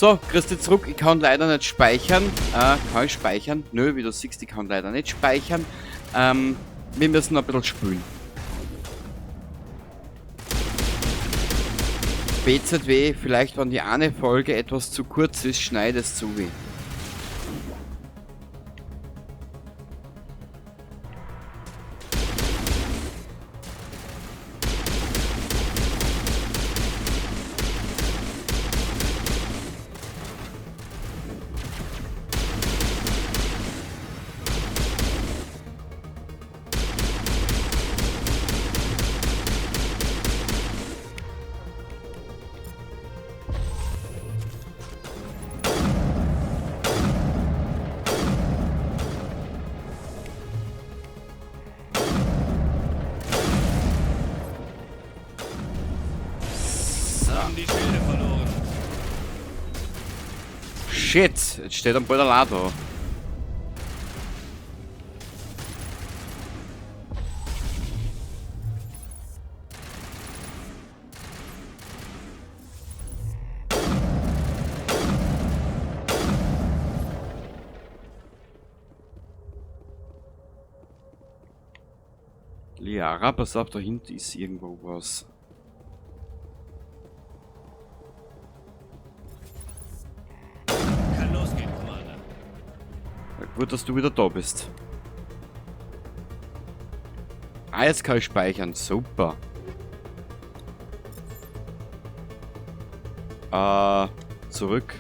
So, kriegst du zurück. Ich kann leider nicht speichern. Kann ich speichern? Nö, wie du siehst, ich kann leider nicht speichern. Wir müssen noch ein bisschen spielen. BZW, vielleicht wenn die eine Folge etwas zu kurz ist, schneide es zu weh. Die Schilde verloren. Shit, jetzt steht ein Baller da. Liara, pass auf, da hinten ist irgendwo was. Kann losgehen, Commander. Ja, gut, dass du wieder da bist. Ah, jetzt kann ich speichern. Super. Zurück.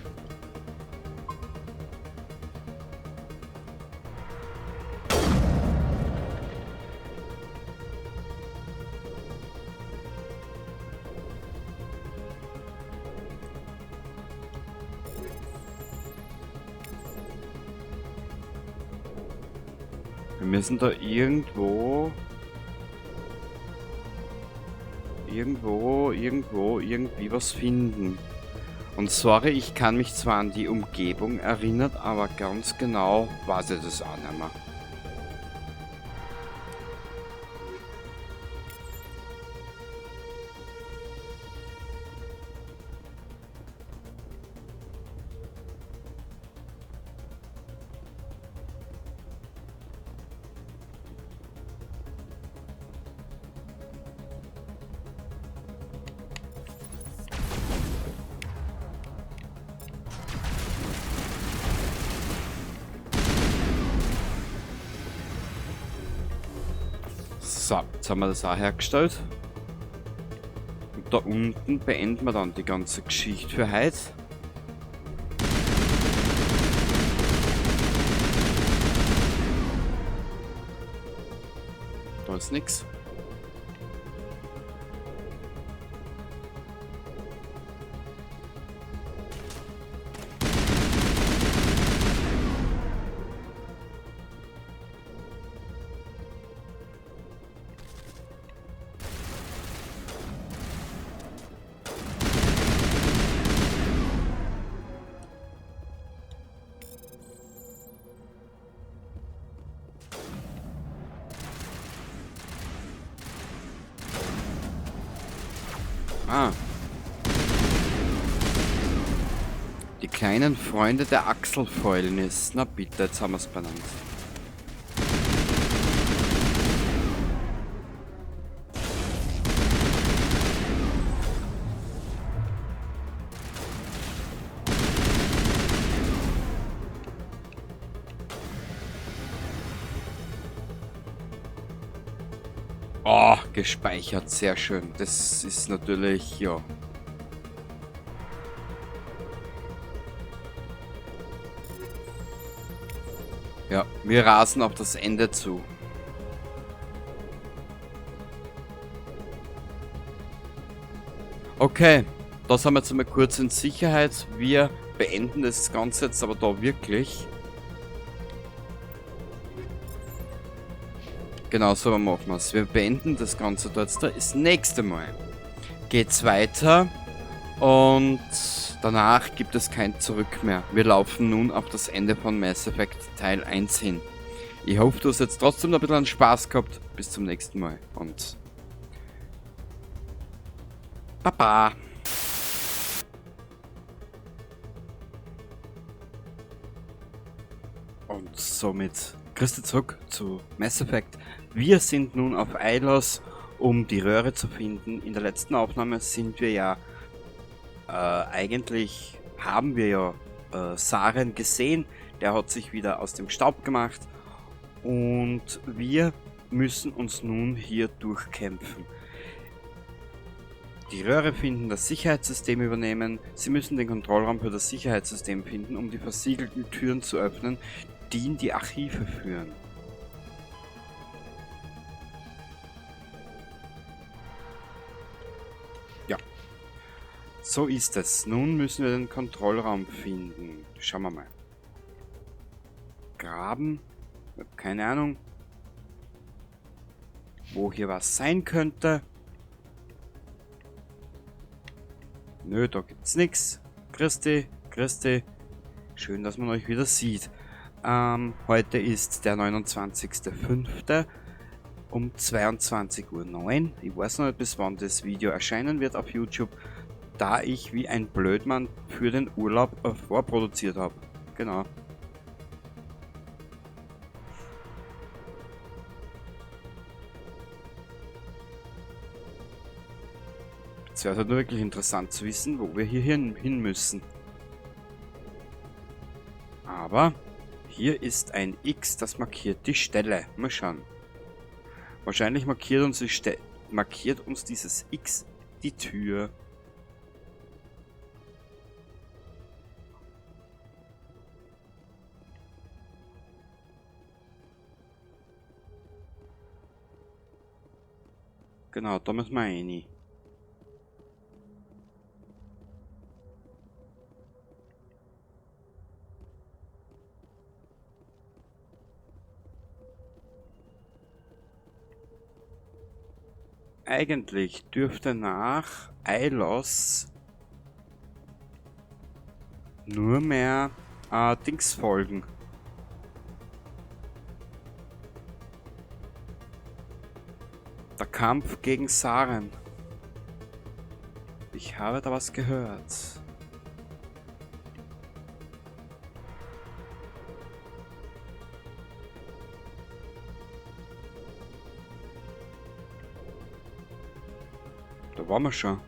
Wir müssen da irgendwie was finden. Und sorry, ich kann mich zwar an die Umgebung erinnern, aber ganz genau weiß ich das auch nicht mehr. So, jetzt haben wir das auch hergestellt. Und da unten beenden wir dann die ganze Geschichte für heute. Da ist nichts. Ah. Die kleinen Freunde der Achselfäulnis. Na bitte, jetzt haben wir es benannt. Oh, gespeichert, sehr schön. Das ist natürlich, ja. Ja, wir rasen auf das Ende zu. Okay, das haben wir jetzt einmal kurz in Sicherheit. Wir beenden das Ganze jetzt aber da wirklich. Genau, so machen wir es. Wir beenden das Ganze dort. Das nächste Mal geht's weiter und danach gibt es kein Zurück mehr. Wir laufen nun auf das Ende von Mass Effect Teil 1 hin. Ich hoffe, du hast jetzt trotzdem ein bisschen Spaß gehabt. Bis zum nächsten Mal und Baba. Und somit Christi zurück zu Mass Effect. Wir sind nun auf Ilos, um die Röhre zu finden. In der letzten Aufnahme sind wir ja eigentlich haben wir ja Saren gesehen. Der hat sich wieder aus dem Staub gemacht und wir müssen uns nun hier durchkämpfen. Die Röhre finden, das Sicherheitssystem übernehmen. Sie müssen den Kontrollraum für das Sicherheitssystem finden, um die versiegelten Türen zu öffnen, die in die Archive führen. Ja, so ist es. Nun müssen wir den Kontrollraum finden. Schauen wir mal. Graben. Ich habe keine Ahnung, wo hier was sein könnte. Nö, da gibt's nichts. Christi, Christi. Schön, dass man euch wieder sieht. Heute ist der 29.05. um 22:09 Uhr. Ich weiß noch nicht, bis wann das Video erscheinen wird auf YouTube, da ich wie ein Blödmann für den Urlaub vorproduziert habe. Genau. Es wäre halt nur wirklich interessant zu wissen, wo wir hier hin müssen. Aber hier ist ein X, das markiert die Stelle. Mal schauen. Wahrscheinlich markiert uns dieses X die Tür. Genau, da müssen wir rein. Eigentlich dürfte nach Ilos nur mehr Dings folgen. Der Kampf gegen Saren. Ich habe da was gehört. Da waren wir schon.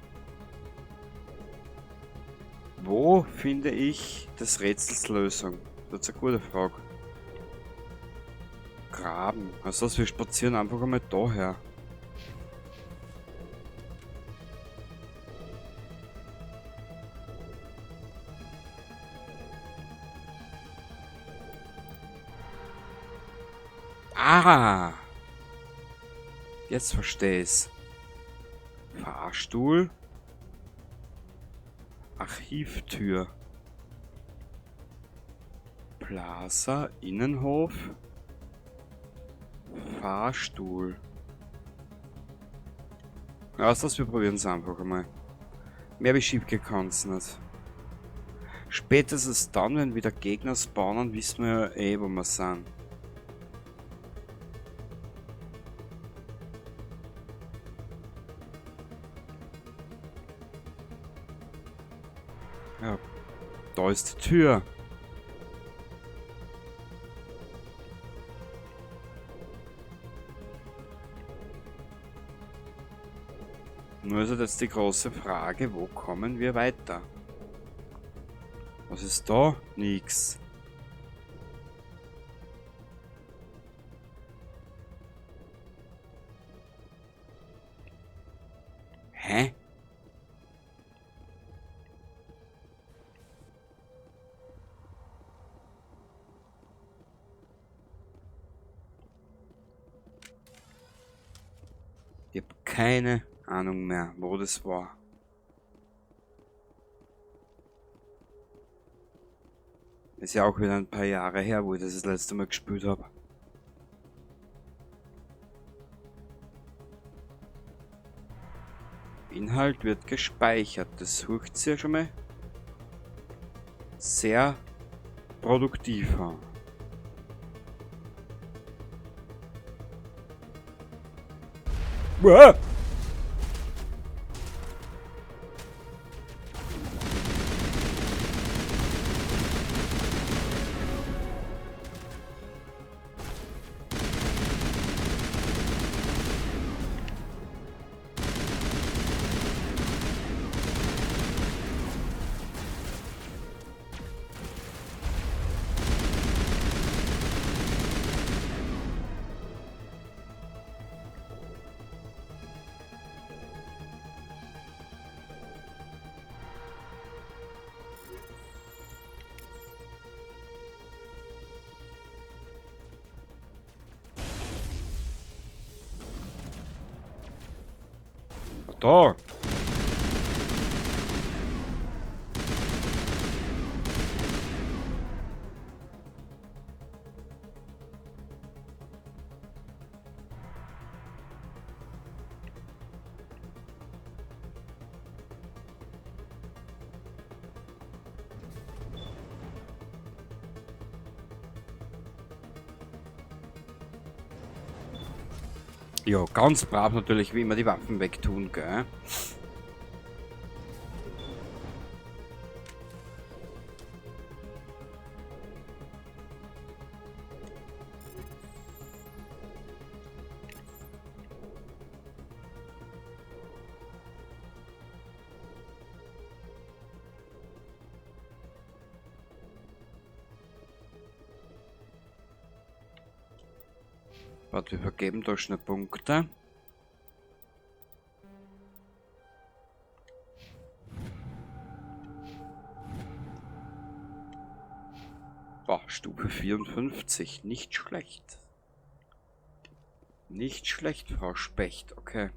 Wo finde ich des Rätsels Lösung? Das ist eine gute Frage. Graben. Also wir spazieren einfach einmal daher. Ah! Jetzt verstehe ich's. Fahrstuhl. Archivtür. Plaza, Innenhof. Fahrstuhl. Ja, das wir probieren es einfach einmal. Mehr wie schief gekannt's nicht. Spätestens dann, wenn wieder Gegner spawnen, wissen wir ja eh, wo wir sind. Ja, da ist die Tür. Nur ist jetzt die große Frage, wo kommen wir weiter? Was ist da? Nix. Hä? Ich habe keine Ahnung mehr, wo das war. Ist ja auch wieder ein paar Jahre her, wo ich das letzte Mal gespielt habe. Inhalt wird gespeichert. Das sucht sich ja schon mal sehr produktiv an. Uah! Da! Ja, ganz brav natürlich, wie immer die Waffen wegtun, gell? Warte, wir vergeben da schnell Punkte. Boah, Stufe 54, nicht schlecht. Nicht schlecht, Frau Specht, okay.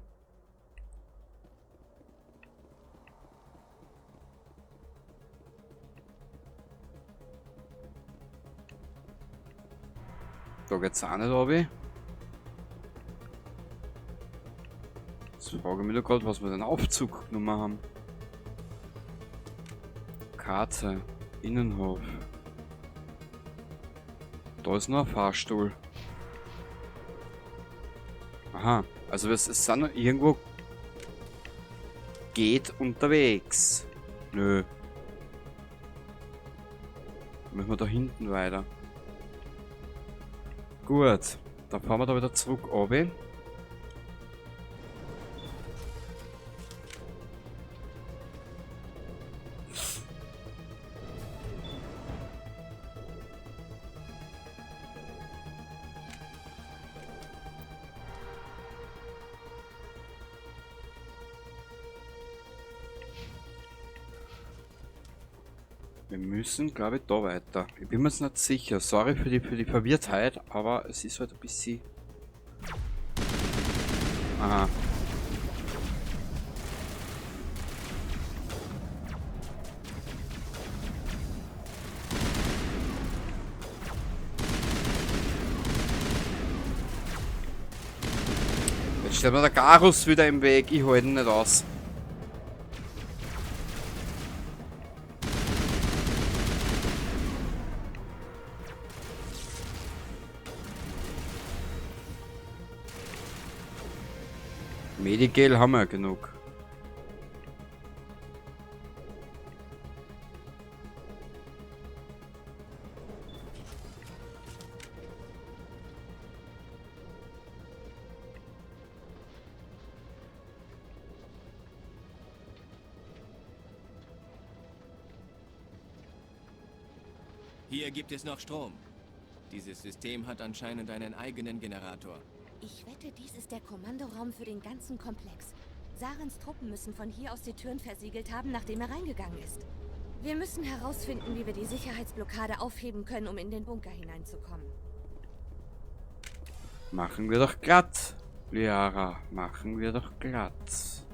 Da geht's auch nicht, Obi. Jetzt frage ich mich nur gerade, was wir den Aufzug genommen haben. Karte, Innenhof. Da ist noch ein Fahrstuhl. Aha, also es sind noch irgendwo geht unterwegs. Nö. Müssen wir da hinten weiter. Gut, dann fahren wir da wieder zurück, Obi. Wir müssen, glaube ich, da weiter. Ich bin mir jetzt nicht sicher. Sorry für die Verwirrtheit, aber es ist halt ein bisschen... Aha. Jetzt steht mir der Garus wieder im Weg. Ich halte ihn nicht aus. Medigel haben wir genug. Hier gibt es noch Strom. Dieses System hat anscheinend einen eigenen Generator. Ich wette, dies ist der Kommandoraum für den ganzen Komplex. Sarens Truppen müssen von hier aus die Türen versiegelt haben, nachdem er reingegangen ist. Wir müssen herausfinden, wie wir die Sicherheitsblockade aufheben können, um in den Bunker hineinzukommen. Machen wir doch glatt, Liara. Machen wir doch glatt.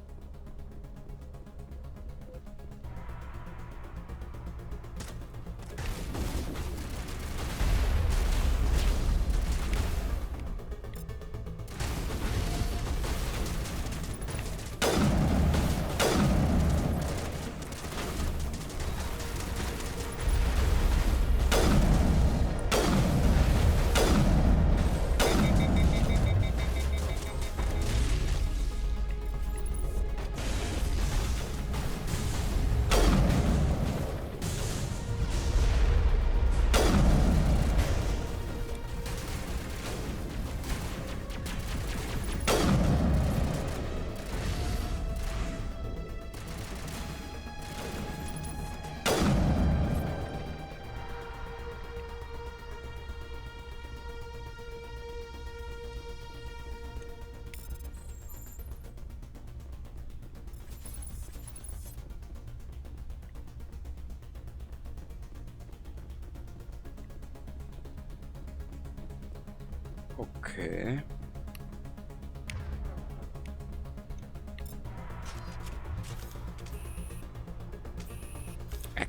Okay.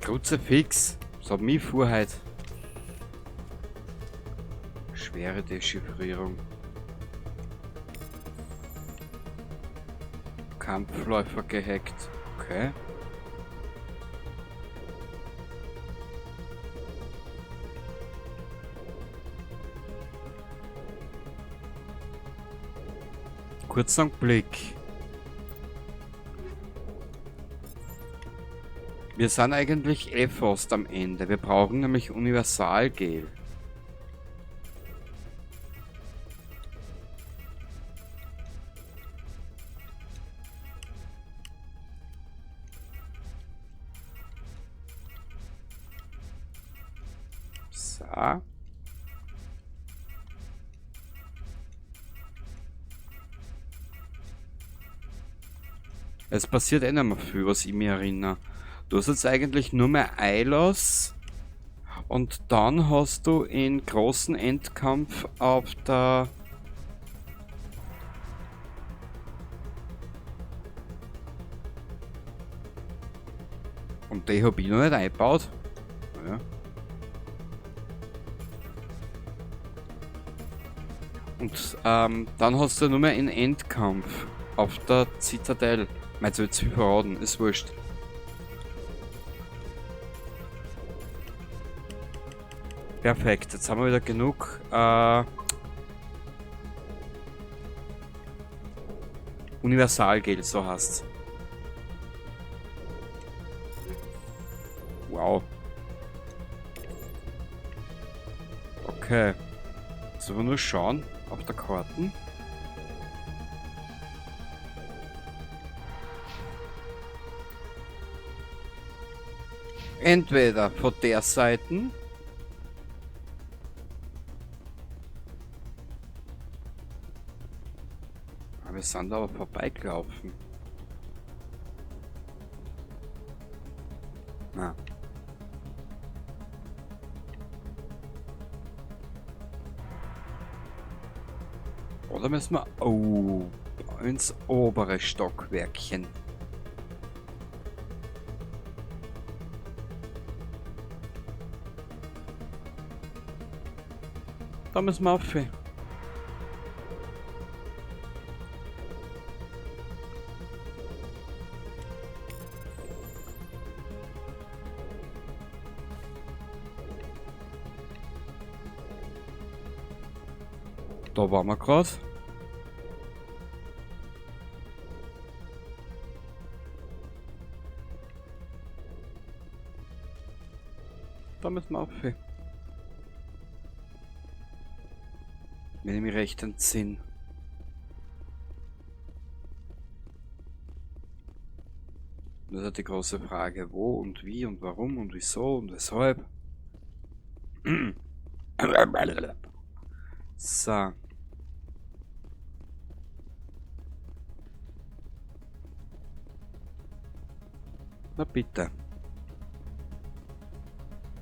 Kruzifix. Das hat mich vorheit. Schwere Dechiffrierung. Kampfläufer gehackt. Okay. Kurzer Blick. Wir sind eigentlich fast am Ende. Wir brauchen nämlich Universalgel. So. Es passiert eh nicht mehr viel, was ich mich erinnere. Du hast jetzt eigentlich nur mehr Eilos und dann hast du in großen Endkampf auf der und die habe ich noch nicht eingebaut. Ja. Und dann hast du nur mehr in Endkampf auf der Zitadelle. Meinst du jetzt viel verraten? Ist wurscht. Perfekt, jetzt haben wir wieder genug Universalgeld, so heißt's. Wow. Okay. Sollen wir nur schauen auf der Karte? Entweder von der Seite. Wir sind aber vorbeigelaufen. Na. Oder müssen wir ins obere Stockwerkchen? Da müssen wir auf. Da waren wir gerade. Da müssen wir auf. Wenn ich mich recht entsinne. Das ist die große Frage, wo und wie und warum und wieso und weshalb. So. Na bitte.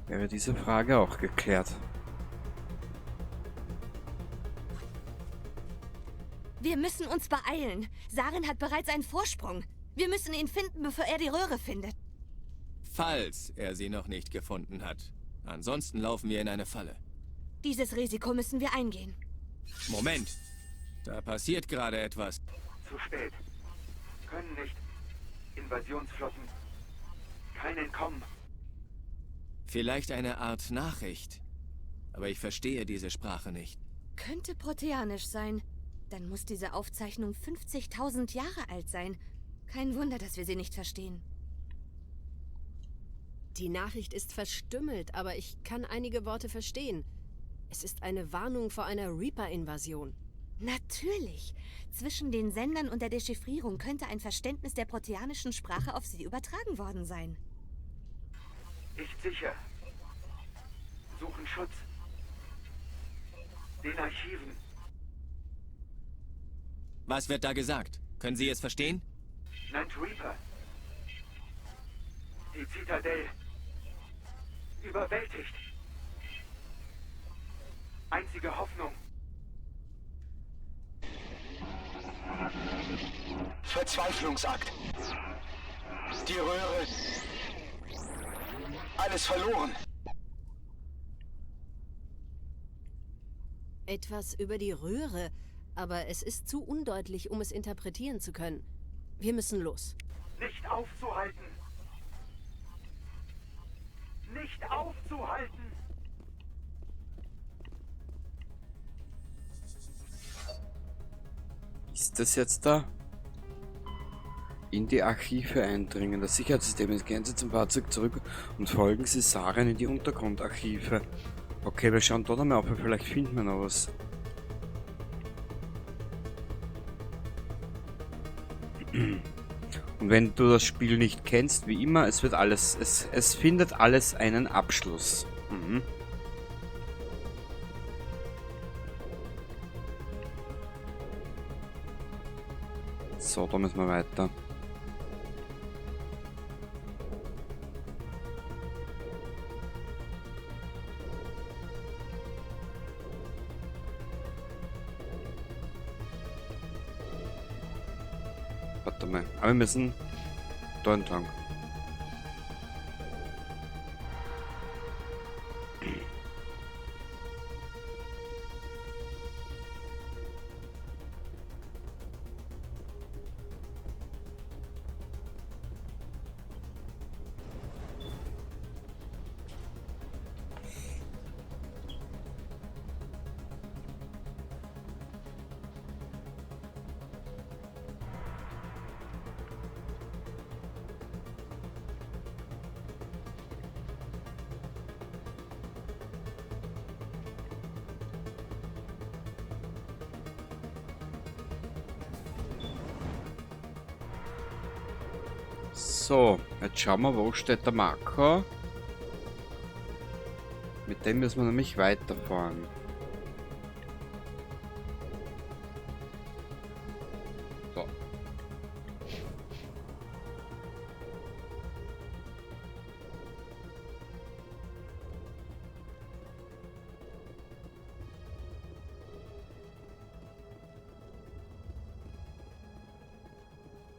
Wäre diese Frage auch geklärt. Wir müssen uns beeilen. Saren hat bereits einen Vorsprung. Wir müssen ihn finden, bevor er die Röhre findet. Falls er sie noch nicht gefunden hat. Ansonsten laufen wir in eine Falle. Dieses Risiko müssen wir eingehen. Moment. Da passiert gerade etwas. Zu spät. Können nicht. Invasionsflotten. Kein Entkommen. Vielleicht eine Art Nachricht. Aber ich verstehe diese Sprache nicht. Könnte proteanisch sein. Dann muss diese Aufzeichnung 50.000 Jahre alt sein. Kein Wunder, dass wir sie nicht verstehen. Die Nachricht ist verstümmelt, aber ich kann einige Worte verstehen. Es ist eine Warnung vor einer Reaper-Invasion. Natürlich. Zwischen den Sendern und der Dechiffrierung könnte ein Verständnis der proteanischen Sprache auf sie übertragen worden sein. Nicht sicher. Suchen Schutz. Den Archiven. Was wird da gesagt? Können Sie es verstehen? Night Reaper. Die Zitadelle. Überwältigt. Einzige Hoffnung. Verzweiflungsakt. Die Röhre. alles verloren. Etwas über die Röhre, aber es ist zu undeutlich, um es interpretieren zu können. Wir müssen los. Nicht aufzuhalten! Nicht aufzuhalten! Ist das jetzt da? In die Archive eindringen. Das Sicherheitssystem ist. Gehen Sie zum Fahrzeug zurück und folgen Sie Saren in die Untergrundarchive. Okay, wir schauen dort einmal auf, vielleicht finden wir noch was. Und wenn du das Spiel nicht kennst, wie immer, es wird alles, es findet alles einen Abschluss. Mhm. So, da müssen wir weiter. Warte mal, aber wir müssen da entlang. So, jetzt schauen wir, wo steht der Marker. Mit dem müssen wir nämlich weiterfahren. So.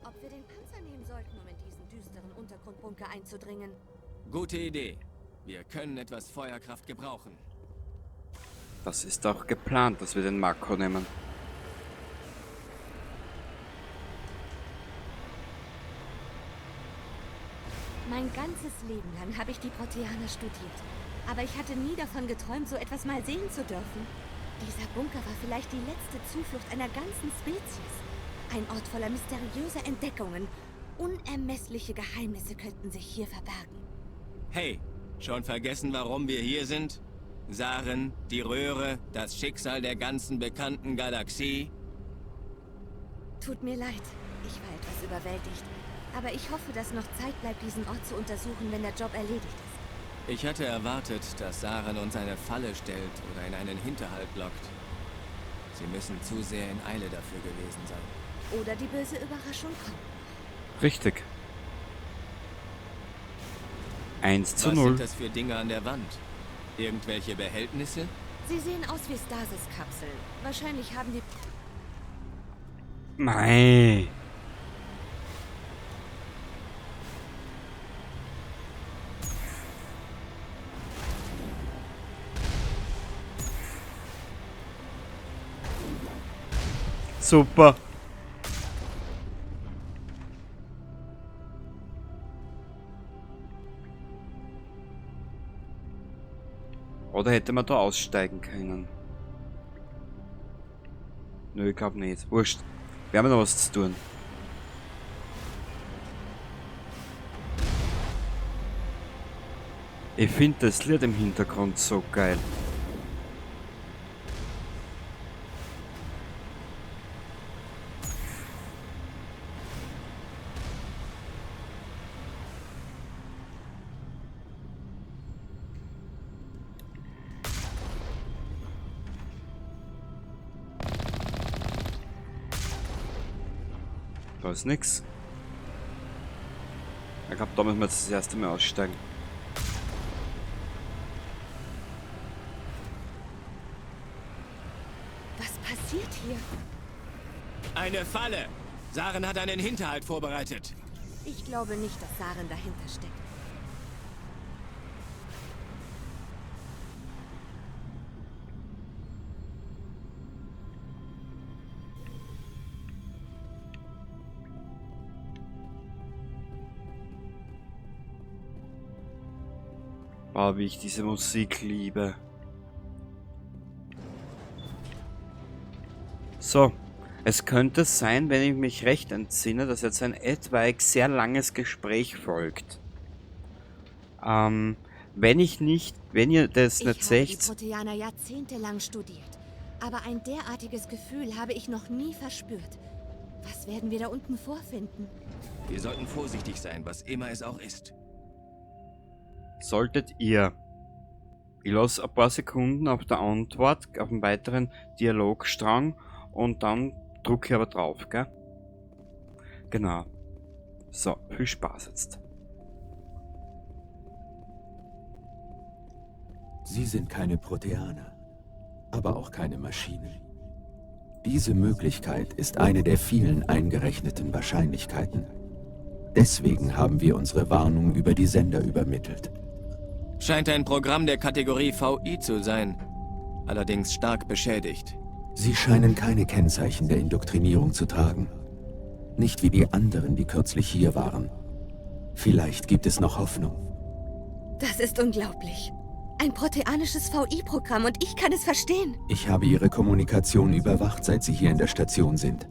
Ob wir den Panzer nehmen sollten, um in diesen düsteren Untergrundbunker einzudringen? Gute Idee. Wir können etwas Feuerkraft gebrauchen. Das ist auch geplant, dass wir den Marker nehmen. Mein ganzes Leben lang habe ich die Proteaner studiert. Aber ich hatte nie davon geträumt, so etwas mal sehen zu dürfen. Dieser Bunker war vielleicht die letzte Zuflucht einer ganzen Spezies. Ein Ort voller mysteriöser Entdeckungen. Unermessliche Geheimnisse könnten sich hier verbergen. Hey, schon vergessen, warum wir hier sind? Saren, die Röhre, das Schicksal der ganzen bekannten Galaxie? Tut mir leid, ich war etwas überwältigt. Aber ich hoffe, dass noch Zeit bleibt, diesen Ort zu untersuchen, wenn der Job erledigt ist. Ich hatte erwartet, dass Saren uns eine Falle stellt oder in einen Hinterhalt lockt. Sie müssen zu sehr in Eile dafür gewesen sein. Oder die böse Überraschung kommt. Richtig. 1:0. Was sind das für Dinge an der Wand? Irgendwelche Behältnisse? Sie sehen aus wie Stasis-Kapseln. Wahrscheinlich haben die... Mei. Super. Oder hätte man da aussteigen können? Nö, ich glaube nicht. Wurscht. Wir haben noch was zu tun. Ich finde das Lied im Hintergrund so geil. Da ist nix. Ich glaube, da müssen wir jetzt das erste Mal aussteigen. Was passiert hier? Eine Falle! Saren hat einen Hinterhalt vorbereitet. Ich glaube nicht, dass Saren dahinter steckt. Boah, wie ich diese Musik liebe. So, es könnte sein, wenn ich mich recht entsinne, dass jetzt ein etwaig sehr langes Gespräch folgt. Wenn ihr das Ich nicht habe die seht, Proteaner jahrzehntelang studiert. Aber ein derartiges Gefühl habe ich noch nie verspürt. Was werden wir da unten vorfinden? Wir sollten vorsichtig sein, was immer es auch ist. solltet ihr. Ich lasse ein paar Sekunden auf der Antwort, auf einen weiteren Dialogstrang und dann drücke ich aber drauf, gell? Genau. So, viel Spaß jetzt. Sie sind keine Proteaner, aber auch keine Maschinen. Diese Möglichkeit ist eine der vielen eingerechneten Wahrscheinlichkeiten. Deswegen haben wir unsere Warnung über die Sender übermittelt. Scheint ein Programm der Kategorie VI zu sein. Allerdings stark beschädigt. Sie scheinen keine Kennzeichen der Indoktrinierung zu tragen. Nicht wie die anderen, die kürzlich hier waren. Vielleicht gibt es noch Hoffnung. Das ist unglaublich. Ein proteanisches VI-Programm und ich kann es verstehen. Ich habe Ihre Kommunikation überwacht, seit Sie hier in der Station sind.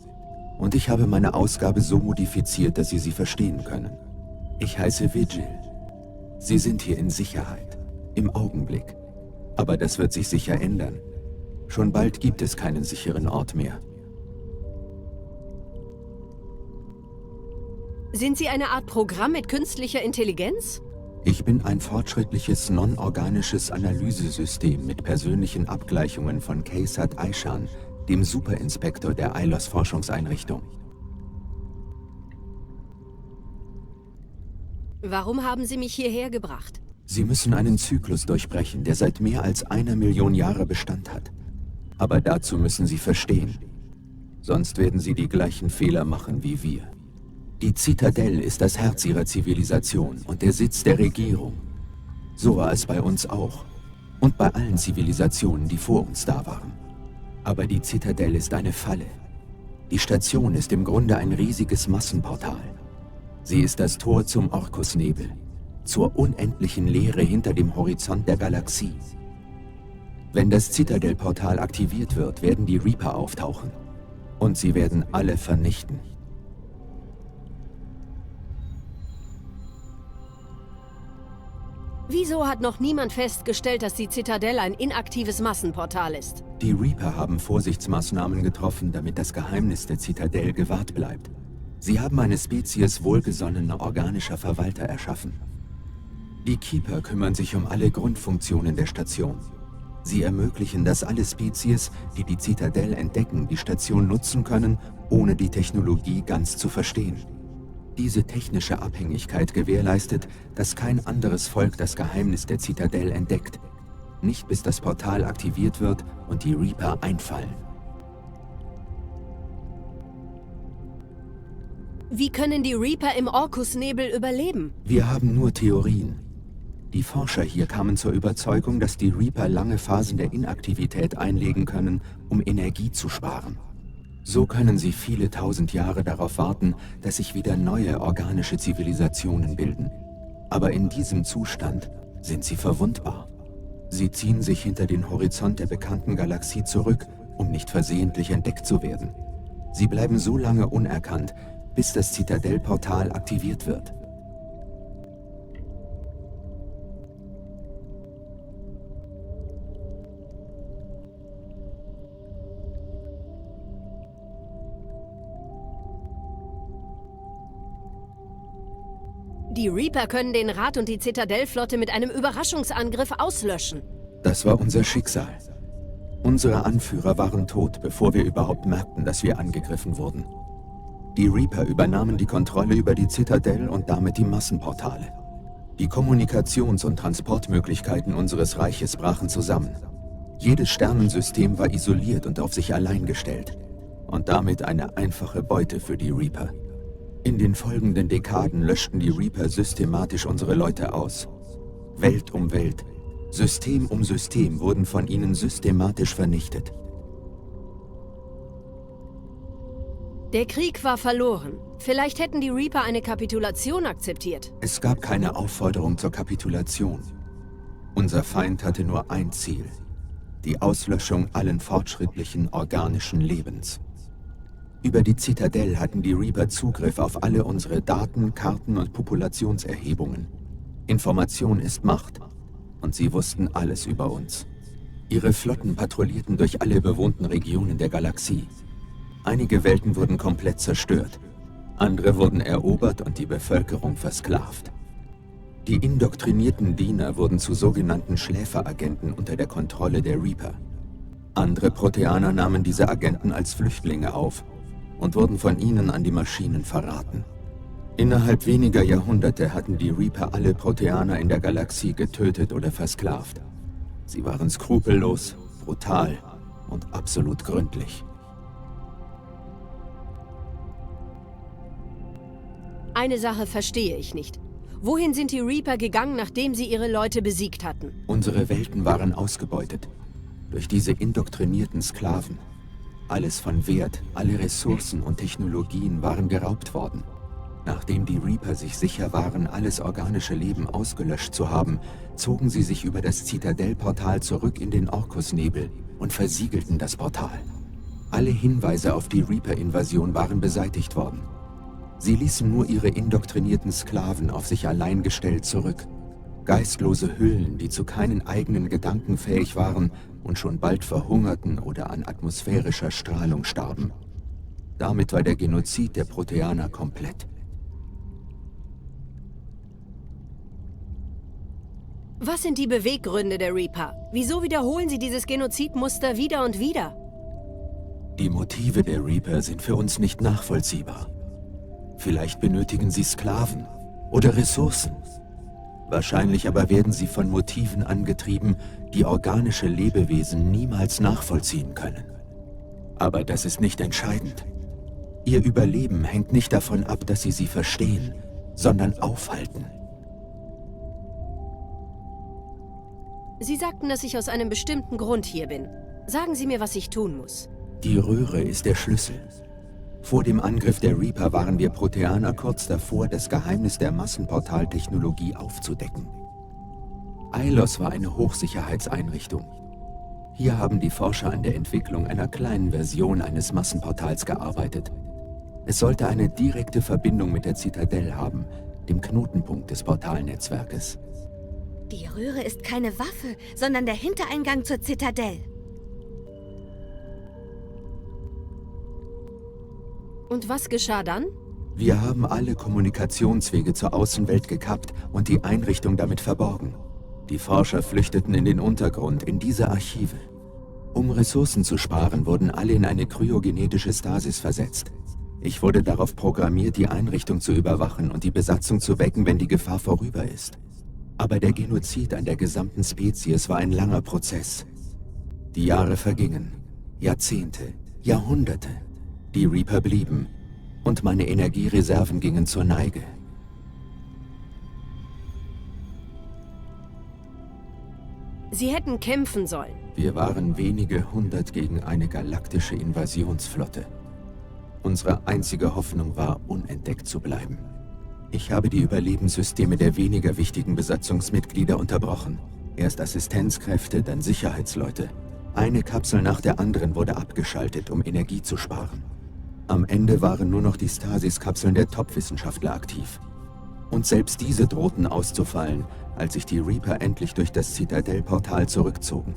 Und ich habe meine Ausgabe so modifiziert, dass Sie sie verstehen können. Ich heiße Vigil. Sie sind hier in Sicherheit. Im Augenblick. Aber das wird sich sicher ändern. Schon bald gibt es keinen sicheren Ort mehr. Sind Sie eine Art Programm mit künstlicher Intelligenz? Ich bin ein fortschrittliches, non-organisches Analysesystem mit persönlichen Abgleichungen von Kesat Aishan, dem Superinspektor der Eilos-Forschungseinrichtung. Warum haben Sie mich hierher gebracht? Sie müssen einen Zyklus durchbrechen, der seit mehr als 1 Million Jahre Bestand hat. Aber dazu müssen Sie verstehen. Sonst werden Sie die gleichen Fehler machen wie wir. Die Zitadelle ist das Herz ihrer Zivilisation und der Sitz der Regierung. So war es bei uns auch. Und bei allen Zivilisationen, die vor uns da waren. Aber die Zitadelle ist eine Falle. Die Station ist im Grunde ein riesiges Massenportal. Sie ist das Tor zum Orkusnebel, zur unendlichen Leere hinter dem Horizont der Galaxie. Wenn das Zitadelle-Portal aktiviert wird, werden die Reaper auftauchen. Und sie werden alle vernichten. Wieso hat noch niemand festgestellt, dass die Zitadelle ein inaktives Massenportal ist? Die Reaper haben Vorsichtsmaßnahmen getroffen, damit das Geheimnis der Zitadelle gewahrt bleibt. Sie haben eine Spezies wohlgesonnener organischer Verwalter erschaffen. Die Keeper kümmern sich um alle Grundfunktionen der Station. Sie ermöglichen, dass alle Spezies, die die Zitadelle entdecken, die Station nutzen können, ohne die Technologie ganz zu verstehen. Diese technische Abhängigkeit gewährleistet, dass kein anderes Volk das Geheimnis der Zitadelle entdeckt. Nicht bis das Portal aktiviert wird und die Reaper einfallen. Wie können die Reaper im Orkusnebel überleben? Wir haben nur Theorien. Die Forscher hier kamen zur Überzeugung, dass die Reaper lange Phasen der Inaktivität einlegen können, um Energie zu sparen. So können sie viele tausend Jahre darauf warten, dass sich wieder neue organische Zivilisationen bilden. Aber in diesem Zustand sind sie verwundbar. Sie ziehen sich hinter den Horizont der bekannten Galaxie zurück, um nicht versehentlich entdeckt zu werden. Sie bleiben so lange unerkannt, bis das Zitadelle-Portal aktiviert wird. Die Reaper können den Rat und die Zitadelle-Flotte mit einem Überraschungsangriff auslöschen. Das war unser Schicksal. Unsere Anführer waren tot, bevor wir überhaupt merkten, dass wir angegriffen wurden. Die Reaper übernahmen die Kontrolle über die Zitadelle und damit die Massenportale. Die Kommunikations- und Transportmöglichkeiten unseres Reiches brachen zusammen. Jedes Sternensystem war isoliert und auf sich allein gestellt. Und damit eine einfache Beute für die Reaper. In den folgenden Dekaden löschten die Reaper systematisch unsere Leute aus. Welt um Welt, System um System wurden von ihnen systematisch vernichtet. Der Krieg war verloren. Vielleicht hätten die Reaper eine Kapitulation akzeptiert. Es gab keine Aufforderung zur Kapitulation. Unser Feind hatte nur ein Ziel: die Auslöschung allen fortschrittlichen organischen Lebens. Über die Zitadelle hatten die Reaper Zugriff auf alle unsere Daten, Karten und Populationserhebungen. Information ist Macht, und sie wussten alles über uns. Ihre Flotten patrouillierten durch alle bewohnten Regionen der Galaxie. Einige Welten wurden komplett zerstört, andere wurden erobert und die Bevölkerung versklavt. Die indoktrinierten Diener wurden zu sogenannten Schläferagenten unter der Kontrolle der Reaper. Andere Proteaner nahmen diese Agenten als Flüchtlinge auf und wurden von ihnen an die Maschinen verraten. Innerhalb weniger Jahrhunderte hatten die Reaper alle Proteaner in der Galaxie getötet oder versklavt. Sie waren skrupellos, brutal und absolut gründlich. Eine Sache verstehe ich nicht. Wohin sind die Reaper gegangen, nachdem sie ihre Leute besiegt hatten? Unsere Welten waren ausgebeutet. Durch diese indoktrinierten Sklaven. Alles von Wert, alle Ressourcen und Technologien waren geraubt worden. Nachdem die Reaper sich sicher waren, alles organische Leben ausgelöscht zu haben, zogen sie sich über das Zitadell-Portal zurück in den Orkus-Nebel und versiegelten das Portal. Alle Hinweise auf die Reaper-Invasion waren beseitigt worden. Sie ließen nur ihre indoktrinierten Sklaven auf sich allein gestellt zurück. Geistlose Hüllen, die zu keinen eigenen Gedanken fähig waren und schon bald verhungerten oder an atmosphärischer Strahlung starben. Damit war der Genozid der Proteaner komplett. Was sind die Beweggründe der Reaper? Wieso wiederholen sie dieses Genozidmuster wieder und wieder? Die Motive der Reaper sind für uns nicht nachvollziehbar. Vielleicht benötigen sie Sklaven oder Ressourcen. Wahrscheinlich aber werden sie von Motiven angetrieben, die organische Lebewesen niemals nachvollziehen können. Aber das ist nicht entscheidend. Ihr Überleben hängt nicht davon ab, dass sie verstehen, sondern aufhalten. Sie sagten, dass ich aus einem bestimmten Grund hier bin. Sagen Sie mir, was ich tun muss. Die Röhre ist der Schlüssel. Vor dem Angriff der Reaper waren wir Proteaner kurz davor, das Geheimnis der Massenportaltechnologie aufzudecken. Eilos war eine Hochsicherheitseinrichtung. Hier haben die Forscher an der Entwicklung einer kleinen Version eines Massenportals gearbeitet. Es sollte eine direkte Verbindung mit der Zitadelle haben, dem Knotenpunkt des Portalnetzwerkes. Die Röhre ist keine Waffe, sondern der Hintereingang zur Zitadelle. Und was geschah dann? Wir haben alle Kommunikationswege zur Außenwelt gekappt und die Einrichtung damit verborgen. Die Forscher flüchteten in den Untergrund, in diese Archive. Um Ressourcen zu sparen, wurden alle in eine kryogenetische Stasis versetzt. Ich wurde darauf programmiert, die Einrichtung zu überwachen und die Besatzung zu wecken, wenn die Gefahr vorüber ist. Aber der Genozid an der gesamten Spezies war ein langer Prozess. Die Jahre vergingen, Jahrzehnte, Jahrhunderte. Die Reaper blieben und meine Energiereserven gingen zur Neige. Sie hätten kämpfen sollen. Wir waren wenige hundert gegen eine galaktische Invasionsflotte. Unsere einzige Hoffnung war, unentdeckt zu bleiben. Ich habe die Überlebenssysteme der weniger wichtigen Besatzungsmitglieder unterbrochen. Erst Assistenzkräfte, dann Sicherheitsleute. Eine Kapsel nach der anderen wurde abgeschaltet, um Energie zu sparen. Am Ende waren nur noch die Stasis-Kapseln der Top-Wissenschaftler aktiv. Und selbst diese drohten auszufallen, als sich die Reaper endlich durch das Zitadell-Portal zurückzogen.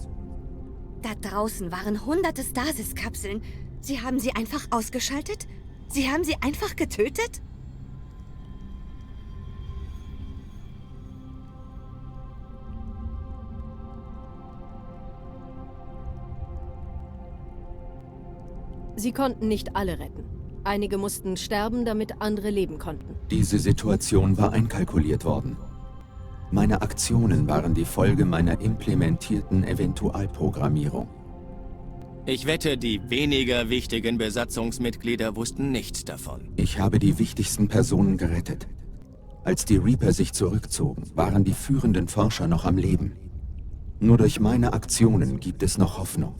Da draußen waren hunderte Stasis-Kapseln. Sie haben sie einfach ausgeschaltet? Sie haben sie einfach getötet? Sie konnten nicht alle retten. Einige mussten sterben, damit andere leben konnten. Diese Situation war einkalkuliert worden. Meine Aktionen waren die Folge meiner implementierten Eventualprogrammierung. Ich wette, die weniger wichtigen Besatzungsmitglieder wussten nichts davon. Ich habe die wichtigsten Personen gerettet. Als die Reaper sich zurückzogen, waren die führenden Forscher noch am Leben. Nur durch meine Aktionen gibt es noch Hoffnung.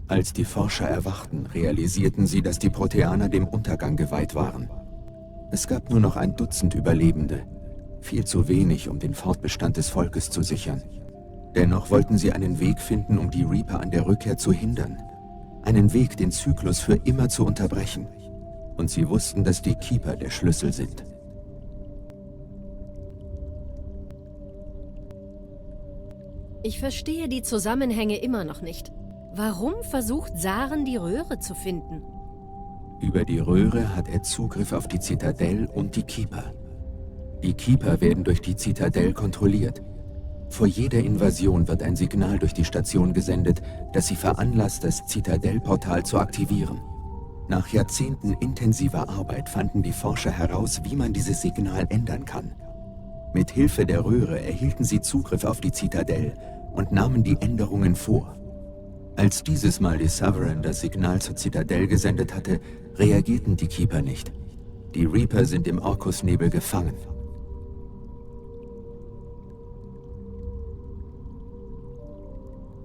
Als die Forscher erwachten, realisierten sie, dass die Proteaner dem Untergang geweiht waren. Es gab nur noch ein Dutzend Überlebende. Viel zu wenig, um den Fortbestand des Volkes zu sichern. Dennoch wollten sie einen Weg finden, um die Reaper an der Rückkehr zu hindern. Einen Weg, den Zyklus für immer zu unterbrechen. Und sie wussten, dass die Keeper der Schlüssel sind. Ich verstehe die Zusammenhänge immer noch nicht. Warum versucht Saren, die Röhre zu finden? Über die Röhre hat er Zugriff auf die Zitadelle und die Keeper. Die Keeper werden durch die Zitadelle kontrolliert. Vor jeder Invasion wird ein Signal durch die Station gesendet, das sie veranlasst, das Zitadelle-Portal zu aktivieren. Nach Jahrzehnten intensiver Arbeit fanden die Forscher heraus, wie man dieses Signal ändern kann. Mit Hilfe der Röhre erhielten sie Zugriff auf die Zitadelle und nahmen die Änderungen vor. Als dieses Mal die Sovereign das Signal zur Zitadelle gesendet hatte, reagierten die Keeper nicht. Die Reaper sind im Orkusnebel gefangen.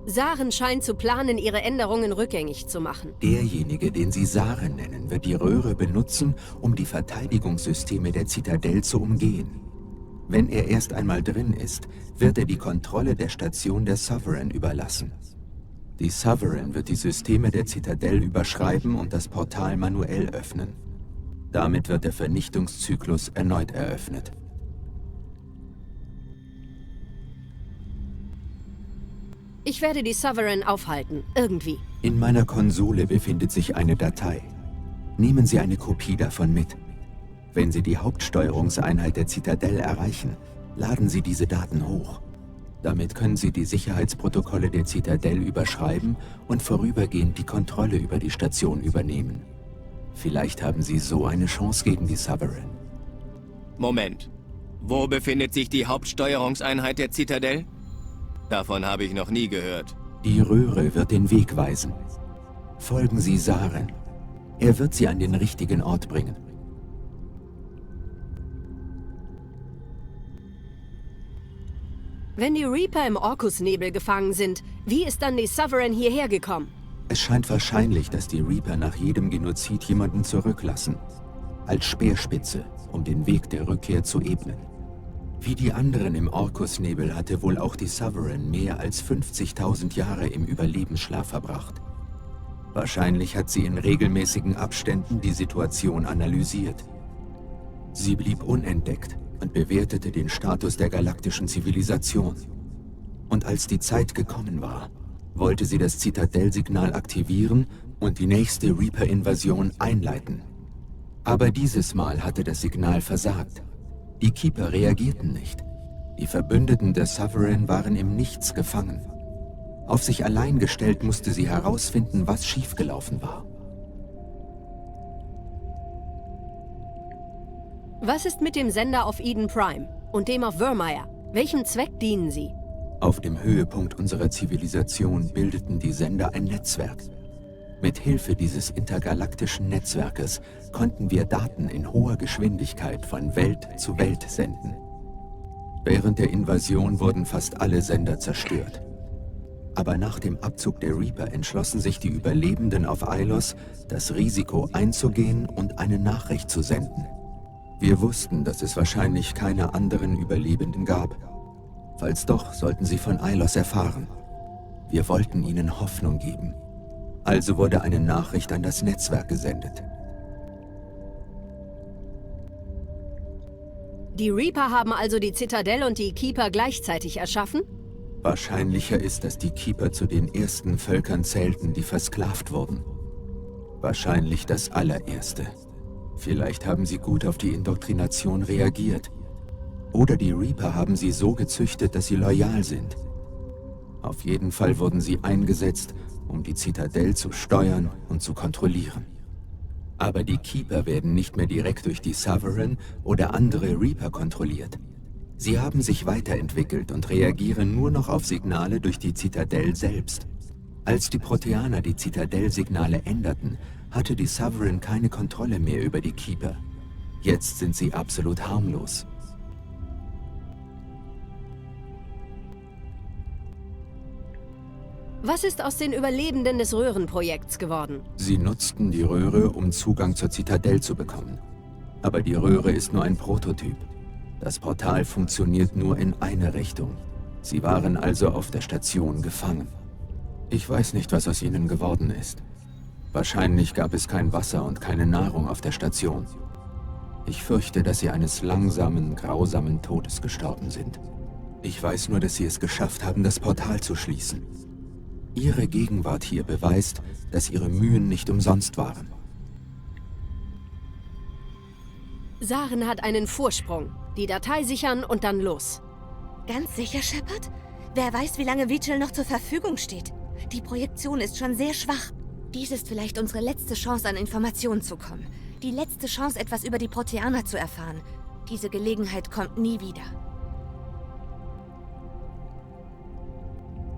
Saren scheint zu planen, ihre Änderungen rückgängig zu machen. Derjenige, den sie Saren nennen, wird die Röhre benutzen, um die Verteidigungssysteme der Zitadelle zu umgehen. Wenn er erst einmal drin ist, wird er die Kontrolle der Station der Sovereign überlassen. Die Sovereign wird die Systeme der Zitadelle überschreiben und das Portal manuell öffnen. Damit wird der Vernichtungszyklus erneut eröffnet. Ich werde die Sovereign aufhalten, irgendwie. In meiner Konsole befindet sich eine Datei. Nehmen Sie eine Kopie davon mit. Wenn Sie die Hauptsteuerungseinheit der Zitadelle erreichen, laden Sie diese Daten hoch. Damit können Sie die Sicherheitsprotokolle der Zitadelle überschreiben und vorübergehend die Kontrolle über die Station übernehmen. Vielleicht haben Sie so eine Chance gegen die Sovereign. Moment. Wo befindet sich die Hauptsteuerungseinheit der Zitadelle? Davon habe ich noch nie gehört. Die Röhre wird den Weg weisen. Folgen Sie Saren. Er wird Sie an den richtigen Ort bringen. Wenn die Reaper im Orkusnebel gefangen sind, wie ist dann die Sovereign hierher gekommen? Es scheint wahrscheinlich, dass die Reaper nach jedem Genozid jemanden zurücklassen. Als Speerspitze, um den Weg der Rückkehr zu ebnen. Wie die anderen im Orkusnebel hatte wohl auch die Sovereign mehr als 50.000 Jahre im Überlebensschlaf verbracht. Wahrscheinlich hat sie in regelmäßigen Abständen die Situation analysiert. Sie blieb unentdeckt und bewertete den Status der galaktischen Zivilisation. Und als die Zeit gekommen war, wollte sie das Zitadelle-Signal aktivieren und die nächste Reaper-Invasion einleiten. Aber dieses Mal hatte das Signal versagt. Die Keeper reagierten nicht. Die Verbündeten der Sovereign waren im Nichts gefangen. Auf sich allein gestellt musste sie herausfinden, was schiefgelaufen war. Was ist mit dem Sender auf Eden Prime und dem auf Virmire? Welchem Zweck dienen sie? Auf dem Höhepunkt unserer Zivilisation bildeten die Sender ein Netzwerk. Mit Hilfe dieses intergalaktischen Netzwerkes konnten wir Daten in hoher Geschwindigkeit von Welt zu Welt senden. Während der Invasion wurden fast alle Sender zerstört. Aber nach dem Abzug der Reaper entschlossen sich die Überlebenden auf Ilos, das Risiko einzugehen und eine Nachricht zu senden. Wir wussten, dass es wahrscheinlich keine anderen Überlebenden gab. Falls doch, sollten sie von Ilos erfahren. Wir wollten ihnen Hoffnung geben. Also wurde eine Nachricht an das Netzwerk gesendet. Die Reaper haben also die Zitadelle und die Keeper gleichzeitig erschaffen? Wahrscheinlicher ist, dass die Keeper zu den ersten Völkern zählten, die versklavt wurden. Wahrscheinlich das allererste. Vielleicht haben sie gut auf die Indoktrination reagiert. Oder die Reaper haben sie so gezüchtet, dass sie loyal sind. Auf jeden Fall wurden sie eingesetzt, um die Zitadelle zu steuern und zu kontrollieren. Aber die Keeper werden nicht mehr direkt durch die Sovereign oder andere Reaper kontrolliert. Sie haben sich weiterentwickelt und reagieren nur noch auf Signale durch die Zitadelle selbst. Als die Proteaner die Zitadelle-Signale änderten, hatte die Sovereign keine Kontrolle mehr über die Keeper. Jetzt sind sie absolut harmlos. Was ist aus den Überlebenden des Röhrenprojekts geworden? Sie nutzten die Röhre, um Zugang zur Zitadelle zu bekommen. Aber die Röhre ist nur ein Prototyp. Das Portal funktioniert nur in eine Richtung. Sie waren also auf der Station gefangen. Ich weiß nicht, was aus ihnen geworden ist. Wahrscheinlich gab es kein Wasser und keine Nahrung auf der Station. Ich fürchte, dass sie eines langsamen, grausamen Todes gestorben sind. Ich weiß nur, dass sie es geschafft haben, das Portal zu schließen. Ihre Gegenwart hier beweist, dass ihre Mühen nicht umsonst waren. Saren hat einen Vorsprung. Die Datei sichern und dann los. Ganz sicher, Shepard? Wer weiß, wie lange Vigil noch zur Verfügung steht. Die Projektion ist schon sehr schwach. Dies ist vielleicht unsere letzte Chance, an Informationen zu kommen. Die letzte Chance, etwas über die Proteaner zu erfahren. Diese Gelegenheit kommt nie wieder.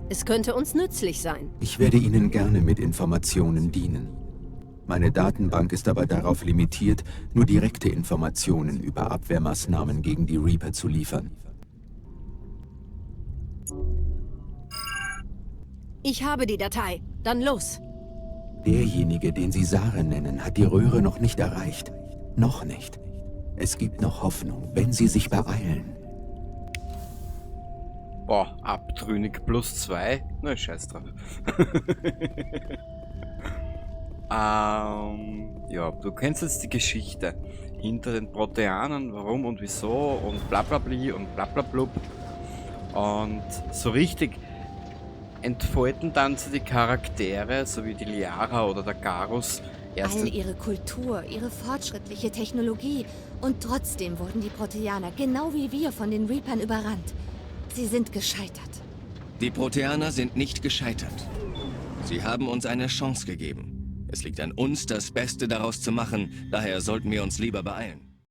Es könnte uns nützlich sein. Ich werde Ihnen gerne mit Informationen dienen. Meine Datenbank ist aber darauf limitiert, nur direkte Informationen über Abwehrmaßnahmen gegen die Reaper zu liefern. Ich habe die Datei. Dann los. Derjenige, den Sie Saren nennen, hat die Röhre noch nicht erreicht. Noch nicht. Es gibt noch Hoffnung, wenn Sie sich beeilen. Boah, abtrünnig +2? Na, scheiß drauf. Ja, du kennst jetzt die Geschichte hinter den Proteanern, warum und wieso und blablabli und blablablub. Und so richtig entfalten dann sie die Charaktere, so wie die Liara oder der Garus, erst All ihre Kultur, ihre fortschrittliche Technologie. Und trotzdem wurden die Proteaner, genau wie wir, von den Reapern überrannt. Sie sind gescheitert. Die Proteaner sind nicht gescheitert. Sie haben uns eine Chance gegeben. Es liegt an uns, das Beste daraus zu machen, daher sollten wir uns lieber beeilen.